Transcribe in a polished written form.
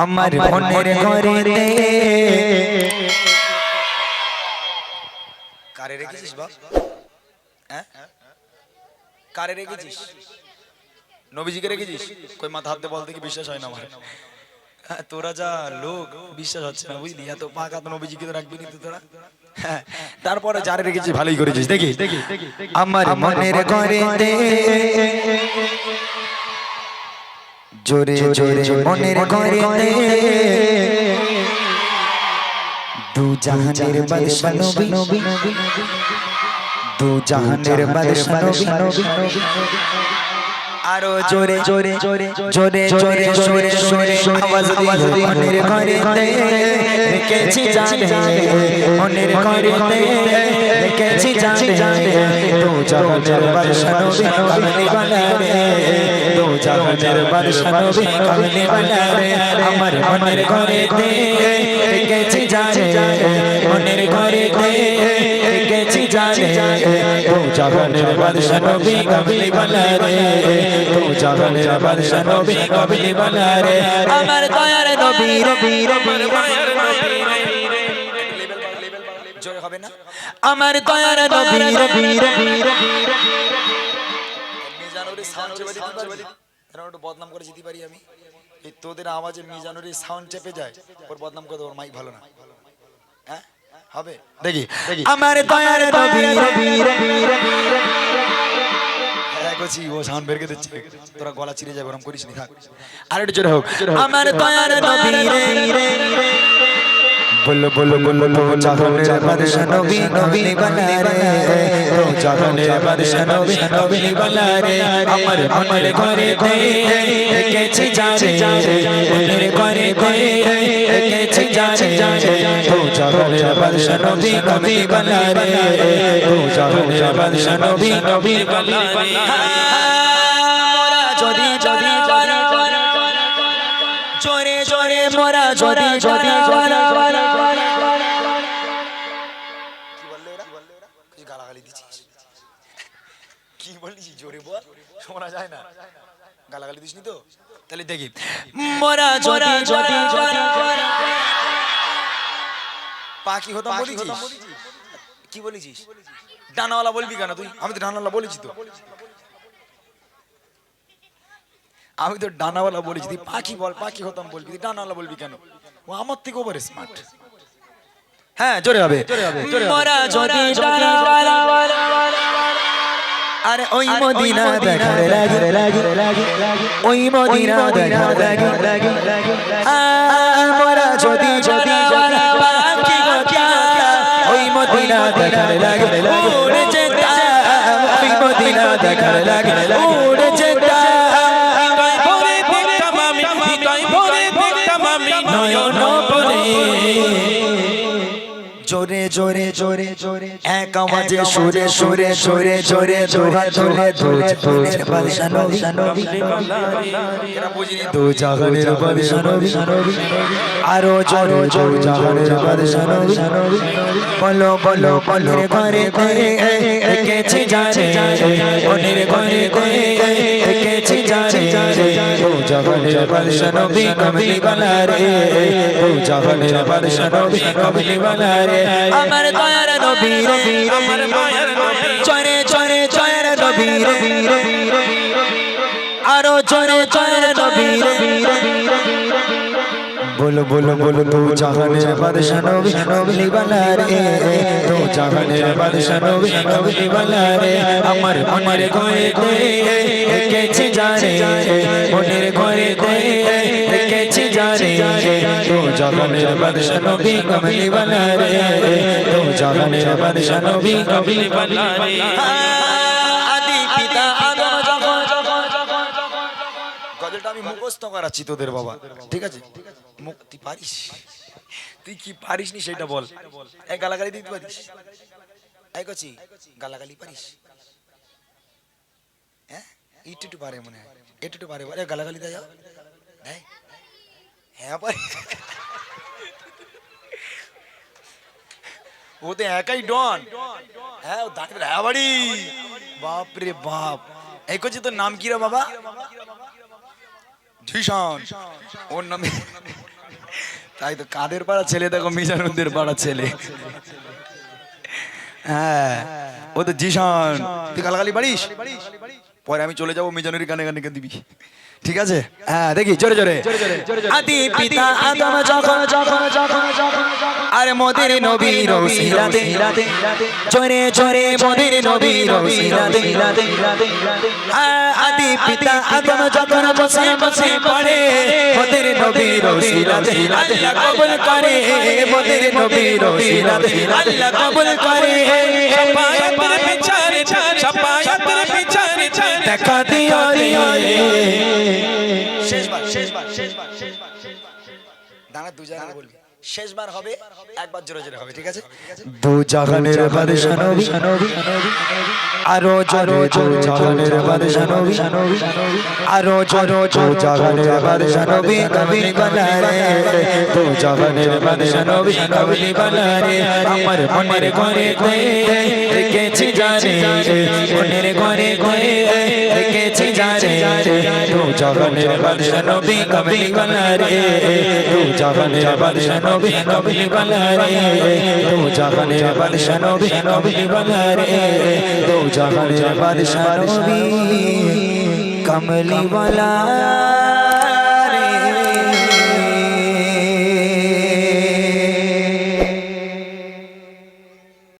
আমার মনের ঘরেতে কারে রেখেছিস বাপ? হ্যাঁ কারে রেখেছিস? নবীজিকে রেখেছিস? কই মাথা হাতে বল দেখি, বিশ্বাস হয় না আমার। তোরা যা লোক, বিশ্বাস হচ্ছে না বুঝলি, এত পাকা তো নবীজিকে তো রাখবি নি তোরা। তারপরে যারে রেখেছিস ভালোই করেছিস। দেখি আমার মনের ঘরেতে জোরে জোরে মনের ঘরেতে দু জাহানের বাদশা নবী, দু জাহানের বাদশা নবী। আরো জোরে জোরে জোরে জোরে জোরে জোরে জোরে আওয়াজ দিয়ে মনের ঘরেতে রেখেছি জানে, মনের ঘরেতে রেখেছি জানে, দু জাহানের বাদশা নবী কামলি বানা রে, দু জাহানের বাদশা নবী কামলি বানা রে। আমার মনের ঘরেতে রেখেছি জানে, মনের ঘরেতে রেখেছি জানে, দু জাহানের বাদশা নবী কামলি বানা রে, দু জাহানের বাদশা নবী কামলি বানা রে। আমার দয়ার নবী রবি আমার মায়ের নবী জোরে হবে না? আমার দয়ার নবী রবি মিজানুরের সাউন্ড চেপে দিতে পারি, এরা একটু বদনাম করে যেতে পারি আমি। এই তোদের আওয়াজে মিজানুরের সাউন্ড চেপে যায়, ওর বদনাম করে, ওর মাইক ভালো না। হ্যাঁ হবে, দেখি আমার দয়ার নবী রবি দেখছি ও সাউন্ড বের করে দিচ্ছে, তোরা গলা চিরে যাবে, ওরকম করিস নি, থাক। আর একটু জোরে হোক, আমার দয়ার নবী রে বলো বলো বলো বলো জাহানের বাদশা নবী নবী বানা রে, ও জাহানের বাদশা নবী নবী বানা রে। আমার মনের ঘরেতে রেখেছি জানে, মনের ঘরেতে রেখেছি জানে, ও জাহানের বাদশা নবী নবী বানা রে, ও জাহানের বাদশা নবী নবী বানা রে। যদি যদি জোরে জোরে মোরা যদি যদি গালাগালি দিচ্ছিস, কি বলছিস? জোরে বল, শোনা যায় না। গালাগালি দিসনি তো? তাহলে দেখি মোরা যদি যদি পাখি হতাম বলেছিস, কি বলেছিস? ডানাওয়ালা বলবি কেন তুই? আমি তো ডানাওয়ালা বলেছি তো, আমি তো ডানাওয়ালা বলেছি, তুই পাখি বল, পাখি হতাম বলবি, তুই ডানাওয়ালা বলবি কেন? ও আমার থেকে ওভার স্মার্ট। হ্যাঁ জোরে হবে, মোরা যদি ডানাওয়ালা আরে ওই মদিনা দেখার লাগে, ওই মদিনা দেখার লাগে, মোরা যদি যদি পাখি ওই মদিনা দেখার লাগে, উড়ে যেতাম ওই মদিনা দেখার লাগে, উড়ে যেতাম নয়ন পরে। জোরে জোরে জোরে জোরে এক আওয়াজে সুরে সুরে সুরে জোরে জোরে জোরে জোরে বাদশা নবী এরা বুঝিনি, দু জাহানের বাদশা নবী আরো জোরে জোরে জাহানের বাদশা নবী। বলো বলো বলো ঘরেতে রেখেছি জানে, মনের ঘরেতে রেখেছি জানে, দু জাহানের বাদশা নবী কামলি বানা রে, দু জাহানের বাদশা নবী কামলি বানা রে। আমার দয়ার নবী রবি আমার মায়ের নবী চরে চরে চয়ের নবী আরো চরে চয়ের নবী। बोलो बोलो बोलो दो জাহানের বাদশা নবী নবী বানা রে, দু জাহানের বাদশা নবী নবী বানা রে। আমার মনের ঘরেতে রেখেছি জানে, মনের ঘরেতে রেখেছি জানে, দু জাহানের বাদশা নবী নবী বানা রে, দু জাহানের বাদশা নবী নবী বানা রে। আদি পিতা আদম যখন গজলটা আমি মুখস্থ করাচ্ছি তোদের বাবা, ঠিক আছে? তুই পারিস, তুই কি পারিস নি সেটা বল। এই গালাগালি দিতে পারিস? এই কচি গালাগালি পারিস? হ্যাঁ একটু পারে মনে হয়, একটু পারে, বলে গালাগালি দেয়। হ্যাঁ পারি, ও তো একাই ডন। হ্যাঁ ও দাঁড়িয়ে হ্যাঁ বাড়ি, বাপ রে বাপ। এই কচি তোর নাম কি রে বাবা? ঝিশান, ওর নামে তাই তো কাদের পাড়া ছেলে দেখো মিজানুদ্দের পাড়া ছেলে। হ্যাঁ ও তো জিশান, তুই গালাগালি পারিস, পরে আমি চলে যাবো মিজানুর গানে গানে দিবি, ঠিক আছে? হ্যাঁ দেখি জোরে জোরে। আদি পিতা আদম যখন আর মোদের নবীর ওসিলাতে, জোরে জোরে মোদের নবীর ওসিলাতে। আদি পিতা আদম যখন বসে বসে পড়ে মোদের নবীর ওসিলাতে, আল্লাহ কবুল করে মোদের নবীর ওসিলাতে, আল্লাহ কবুল করে। শাফায়াতের বিচারে শাফায়াতের বিচারে দেখা দিও রে। শেষবার শেষবার শেষবার শেষবার দানা দু জায়গায় বলবি, শেষবার হবে একবার জোরে জোরে হবে, ঠিক আছে? দু জাহানের বাদশা নবী, আরো জোরে দু জাহানের বাদশা নবী, আরো জোরে দু জাহানের বাদশা নবী, কবলি বানা রে দু জাহানের বাদশা নবী, কবলি বানা রে। আমার মনের ঘরে রেখেছি জানে, মনের ঘরে রেখেছি জানে দু জাহানের বাদশা নবী, কবলি বানা রে দু জাহানের বাদশা নবী, কবলি বানা রে দু জাহানের বাদশা নবী, কবলি বানা রে দু জাহানের বাদশা নবী, কমলি বালা।